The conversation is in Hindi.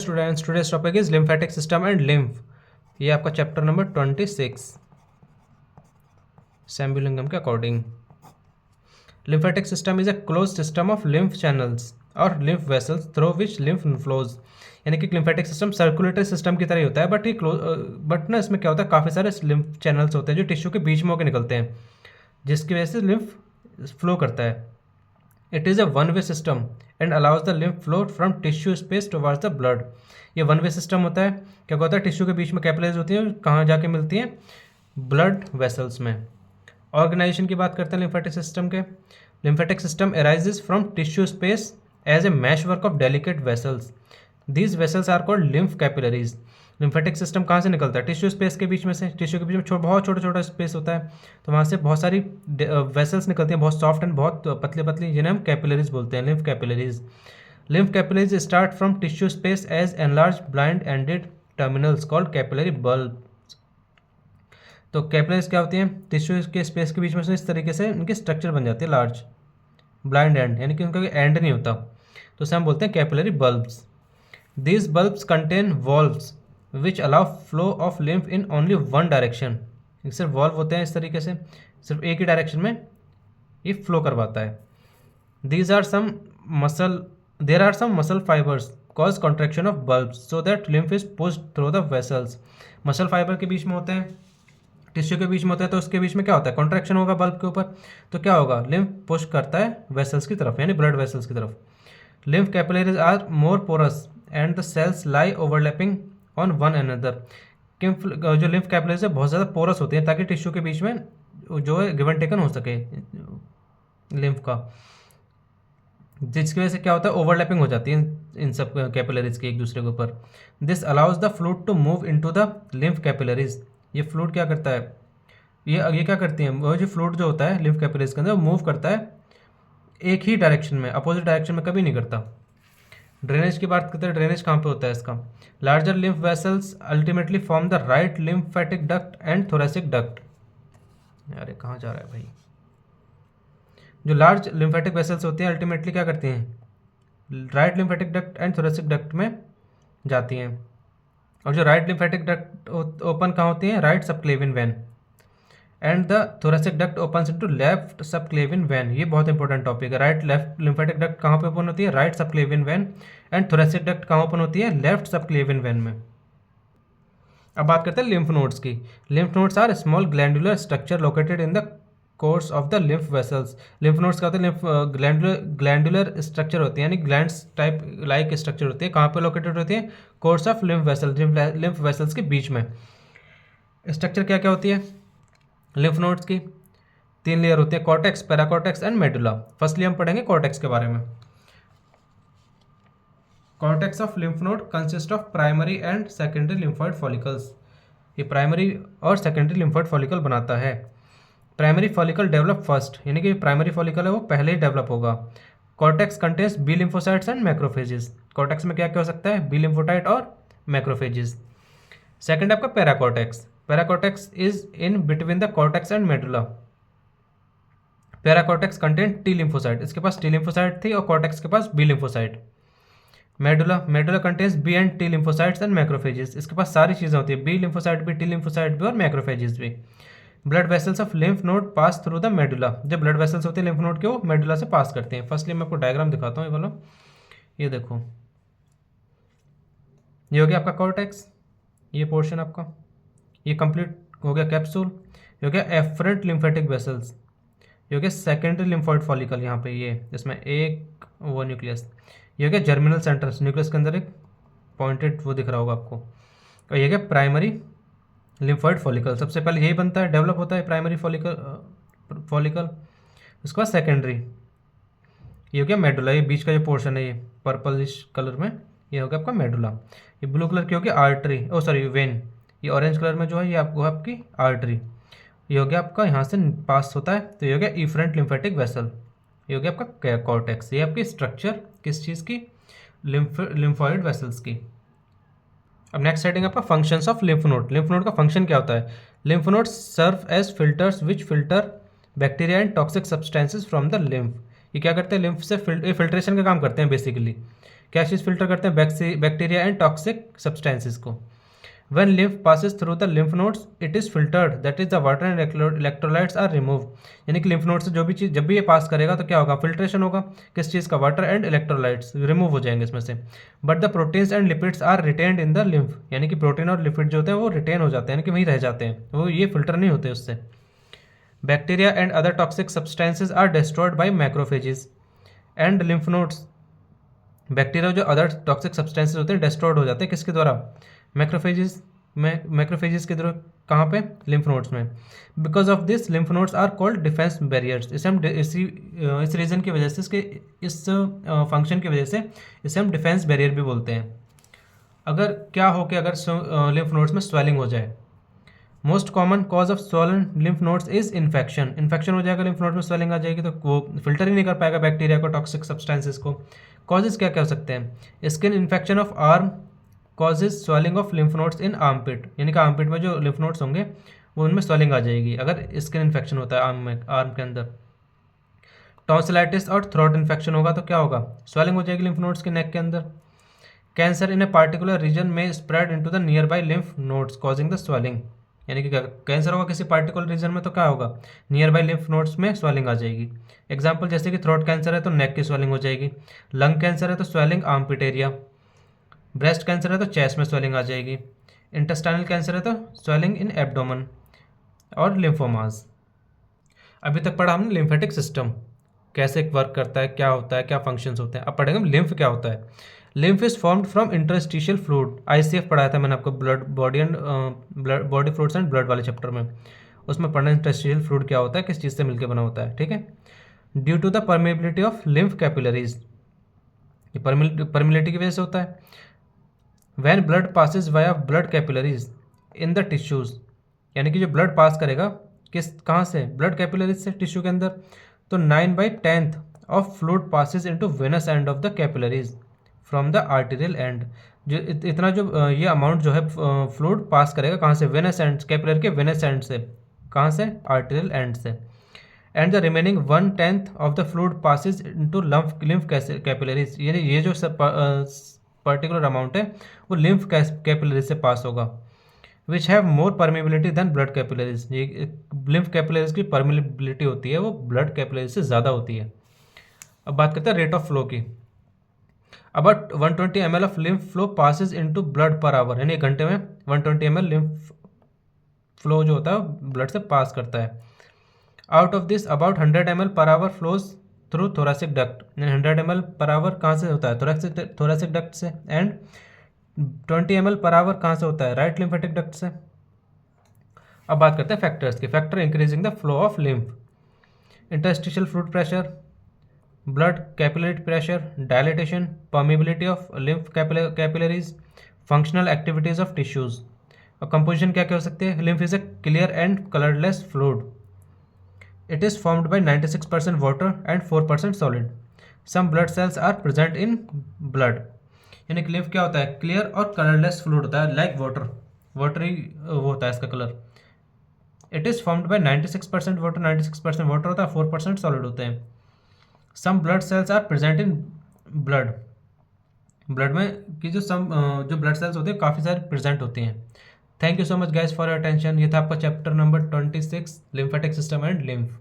Students, today's topic is lymphatic system and lymph. ये आपका चैप्टर नंबर 26 सैम्बुलिंगम के according. Lymphatic system is a close system of lymph channels और lymph vessels through which lymph flows. यानी कि लिम्फेटिक सिस्टम सर्कुलेटरी सिस्टम की तरह ही होता है, बट ये बट ना इसमें क्या होता है, काफ़ी सारे लिम्फ चैनल्स होते हैं जो टिश्यू के बीच में होकर निकलते हैं, जिसकी वजह से लिम्फ फ्लो करता है। It is a one way system and allows the lymph flow from tissue space towards the blood. ये वन वे सिस्टम होता है। क्या होता है, टिश्यू के बीच में कैपिलरीज होती हैं, कहाँ जाके मिलती हैं, ब्लड वेसल्स में। ऑर्गेनाइजेशन की बात करते हैं लिम्फेटिक सिस्टम के। Lymphatic system arises from tissue space as a mesh work of delicate vessels. These vessels are called lymph capillaries. Lymphatic system कहाँ से निकलता है, टिश्यू स्पेस के बीच में से। टिश्यू के बीच में बहुत छोटा छोटा स्पेस होता है, तो वहाँ से बहुत सारी वेसल्स निकलती हैं, बहुत सॉफ्ट एंड बहुत पतली पतली, जिन्हें हम कैपिलरीज बोलते हैं, lymph capillaries. Lymph capillaries start from tissue space as enlarge blind ended terminals called capillary bulb. तो कैपिलरीज क्या होती हैं, टिश्यू के स्पेस के बीच में से इस तरीके से उनकी स्ट्रक्चर बन जाती है, लार्ज ब्लाइंड एंड, यानी कि उनका एंड नहीं होता, तो उसे हम बोलते हैं capillary bulbs. These bulbs contain valves which allow flow of lymph in only one direction। सिर्फ वॉल्व होते हैं इस तरीके से, सिर्फ एक ही डायरेक्शन में ये फ्लो करवाता है। There are some muscle fibers cause contraction of bulbs so that lymph is pushed through the vessels। Muscle fibre के बीच में होते हैं, टिश्यू के बीच में होता है, तो उसके बीच में क्या होता है, कॉन्ट्रैक्शन होगा बल्ब के ऊपर, तो क्या होगा, लिम्फ पुश करता है वेसल्स की तरफ, यानी ब्लड वेसल्स की तरफ। Lymph capillaries are more porous and the cells lie overlapping on one another. जो लिम्फ कैपिलरीज है बहुत ज़्यादा पोरस होती हैं, ताकि टिश्यू के बीच में जो है गिवन टेकन हो सके लिम्फ का, जिसकी वजह से क्या होता है, ओवरलैपिंग हो जाती है इन सब कैपिलरीज के एक दूसरे के ऊपर। This allows the fluid to move into the lymph capillaries. ये फ्लूइड क्या करता है, ये क्या करती है, वो जो फ्लूइड जो होता है लिम्फ कैपिलरीज के अंदर, वो मूव करता है एक ही डायरेक्शन में, अपोजिट डायरेक्शन में कभी नहीं करता। ड्रेनेज की बात करते हैं, ड्रेनेज कहाँ पे होता है इसका, larger lymph vessels ultimately form the right lymphatic duct and thoracic duct. अरे कहाँ जा रहा है भाई, जो लार्ज लिम्फेटिक वेसल्स होती हैं अल्टीमेटली क्या करती हैं, right lymphatic duct and thoracic duct में जाती हैं। और जो राइट लिम्फेटिक डक्ट ओपन कहाँ होती है, right subclavian vein, and the thoracic duct opens into left subclavian vein. ये बहुत इंपॉर्टेंट टॉपिक है। राइट लेफ्ट लिम्फेटिक डक्ट कहाँ पे ओपन होती है, right subclavian vein, and thoracic duct कहाँ ओपन होती है, लेफ्ट सबक्लेवियन वेन में। अब बात करते हैं लिम्फ नोड्स की। Lymph nodes are small glandular structure located in the course of the lymph vessels. Lymph nodes क्या होते हैं, ग्लैंडुलर स्ट्रक्चर होती है, यानी ग्लैंड्स टाइप लाइक स्ट्रक्चर होती है। कहाँ पे लोकेटेड होती है, course of lymph vessel, lymph vessels के बीच में। स्ट्रक्चर क्या क्या होती है लिम्फ नोड्स की, 3 लेयर होती है, cortex, paracortex and medulla. Firstly हम पढ़ेंगे कॉर्टेक्स के बारे में। Cortex of lymph node consist of primary and secondary lymphoid follicles. ये प्राइमरी और सेकेंडरी लिम्फॉइड फॉलिकल बनाता है। प्राइमरी फॉलिकल डेवलप फर्स्ट, यानी कि प्राइमरी फॉलिकल है वो पहले ही डेवलप होगा। Cortex contains B lymphocytes and macrophages. Cortex में क्या क्या हो सकता है, बी लिम्फोसाइट और मैक्रोफेजेस। सेकेंड आपका paracortex. Paracortex is in between the cortex and medulla. Paracortex contain T lymphocyte, इसके पास टी लिम्फोसाइट थी और कॉर्टेक्स के पास B lymphocyte. Medulla contains B and T lymphocytes and macrophages, इसके पास सारी चीज़ें होती है, बी लिम्फोसाइट भी, टी लिम्फोसाइट भी और मैक्रोफेजेस भी। Blood vessels of lymph node pass through the medulla. जब ब्लड वेसल्स होते हैं लिम्फ नोड के, वो मेडुला से पास करते हैं। फर्स्टली मैं आपको डायग्राम दिखाता हूँ, ये वाला, ये देखो, ये हो गया आपका कॉर्टेक्स, ये पोर्शन आपका, ये कंप्लीट हो गया कैप्सूल, ये हो गया एफरेंट लिम्फेटिक वेसल्स, ये हो गया सेकेंडरी लिम्फॉइड फॉलिकल, यहाँ पे ये इसमें एक वो न्यूक्लियस, ये हो गया जर्मिनल सेंटर, न्यूक्लियस के अंदर एक पॉइंटेड वो दिख रहा होगा आपको, और ये हो गया प्राइमरी लिम्फॉइड फॉलिकल। सबसे पहले यही बनता है, डेवलप होता है प्राइमरी फॉलिकल, उसके बाद सेकेंडरी, ये हो गया मेडुला, ये बीच का जो पोर्शन है ये पर्पलिश कलर में, ये हो गया आपका मेडुला। ये ब्लू कलर की होगी आर्टरी, ओ सॉरी वेन, ये ऑरेंज कलर में जो है ये आपको आपकी आर्टरी, ये हो गया आपका यहाँ से पास होता है, तो ये हो गया इफरेंट लिम्फेटिक वेसल, ये हो गया आपका कॉर्टेक्स। ये आपकी स्ट्रक्चर किस चीज़ की, लिम्फॉइड वेसल्स की। अब नेक्स्ट हेडिंग आपका functions of lymph node. Lymph node का फंक्शन क्या होता है, lymph node serve as filters which filter bacteria and toxic substances from the lymph. ये क्या करते हैं, लिम्फ से फिल्ट्रेशन का काम करते हैं बेसिकली, क्या चीज़ फिल्टर करते हैं? बैक्टीरिया एंड टॉक्सिक सब्सटेंसेस को। When lymph passes through the lymph nodes, it is filtered. That is the water and electrolytes are removed. यानी कि lymph node से जो भी चीज़ जब भी ये पास करेगा तो क्या होगा? फिल्ट्रेशन होगा। किस चीज़ का? वाटर एंड इलेक्ट्रोलाइट्स रिमूव हो जाएंगे इसमें से। But the proteins and lipids are retained in the lymph, यानी कि प्रोटीन और लिपिड जो होते हैं वो रिटेन हो जाते हैं, यानी कि वहीं रह जाते हैं, वो ये फिल्टर नहीं होते उससे। Bacteria and other toxic substances are destroyed by macrophages and lymph nodes। Bacteria जो अदर टॉक्सिक सब्सटेंसेज होते हैं डिस्ट्रॉयड हो जाते हैं किसके द्वारा? मैक्रोफेजेस के द्वारा। कहाँ पे? लिम्फ नोड्स में। Because of this lymph nodes are called defence barriers. इसे हम इस रीजन की वजह से, इसके इस फंक्शन की वजह से इसे हम डिफेंस बैरियर भी बोलते हैं। अगर क्या हो कि अगर लिम्फ नोड्स में स्वेलिंग हो जाए, most common cause of swollen lymph nodes is infection. Infection हो जाएगा, लिम्फ नोड में स्वेलिंग आ जाएगी तो वो फिल्टर ही नहीं कर पाएगा बैक्टीरिया को, टॉक्सिक सब्सटेंसेस को। कॉजेज क्या क्या हो सकते हैं? Skin infection of arm causes swelling of lymph nodes in armpit, यानी कि आर्मपिट में जो लिम्फ नोड्स होंगे वो उनमें स्वेलिंग आ जाएगी अगर स्किन इन्फेक्शन होता है आर्म के अंदर। टॉन्सिलाइटिस और थ्रोट इन्फेक्शन होगा तो क्या होगा? स्वेलिंग हो जाएगी लिम्फ नोड्स के नेक के अंदर। Cancer in a particular region में spread into the nearby lymph nodes causing the swelling, यानी कि कैंसर होगा किसी पार्टिकुलर रीजन में तो क्या होगा? नियर बाई लिम्फ नोड्स में स्वेलिंग आ जाएगी। एग्जाम्पल जैसे कि थ्रोट कैंसर है तो नेक की स्वेलिंग हो जाएगी, लंग कैंसर है तो swelling armpit area, breast cancer है तो चेस्ट में स्वेलिंग आ जाएगी, इंटेस्टाइनल कैंसर है तो स्वेलिंग इन एब्डोमन, और लिम्फोमास। अभी तक पढ़ा हमने लिम्फेटिक सिस्टम कैसे वर्क करता है, क्या होता है, क्या फंक्शंस होते हैं। अब पढ़ेंगे लिम्फ क्या होता है। Lymph is formed from interstitial fluid. ICF पढ़ाया था मैंने आपको, blood body fluids and blood वाले चैप्टर में, उसमें पढ़ना इंटरस्टिशियल फ्लूइड क्या होता है, किस चीज़ से मिलकर बना होता है, ठीक है। Due to the permeability of lymph capillaries, ये परमिलिटी की वजह से होता है। When blood passes via blood capillaries in the tissues, यानी कि जो ब्लड पास करेगा कहाँ से? ब्लड कैपिलरीज से टिश्यू के अंदर। तो 9/10 of fluid passes into venous end of the capillaries from the arterial end. जो इतना जो ये अमाउंट जो है फ्लूइड पास करेगा कहाँ से? वेनस एंड, कैपिलर के वेनस एंड से। कहाँ से? आर्टेरियल एंड से। And the remaining 1/10 of the fluid passes into lymph capillaries, यानी ये जो पर्टिकुलर अमाउंट है वो लिम्फ कैपिलरीज से पास होगा। Which have more permeability than blood capillaries, ये लिम्फ कैपिलरीज की परमेबिलिटी होती है वो ब्लड कैपिलरीज से ज़्यादा होती है। अब बात करते हैं रेट ऑफ फ्लो की। About 120 ml of lymph flow passes into blood per hour, यानी एक घंटे में 120 ml लिम्फ फ्लो जो होता है ब्लड से पास करता है। Out of this about 100 ml per hour flows through thoracic duct, 100 ml per hour कहाँ से होता है? थोरेसिक डक्ट से। एंड 20 ml पर आवर कहाँ से होता है? राइट लिम्फेटिक डक्ट से। अब बात करते हैं फैक्टर्स की। Factor increasing the flow of lymph, interstitial fluid pressure, blood capillary pressure, dilatation, permeability of lymph capillaries, functional activities of tissues. और कंपोजिशन क्या क्या हो सकती है? Lymph is a clear and colourless fluid. It is formed by 96% water and 4% solid. Some blood cells are present in blood. यानी कि लिम्फ क्या होता है? क्लियर और कलरलेस फ्लूइड होता है, लाइक वाटरी वो होता है इसका colour. It is formed by 96% water, 96% water होता है, 4% सॉलिड होते हैं। Some blood cells are present in blood, blood में की जो ब्लड सेल्स होते हैं काफ़ी सारे प्रेजेंट होती हैं। Thank you so much guys for your attention. ये था आपका chapter number 26 lymphatic system and lymph.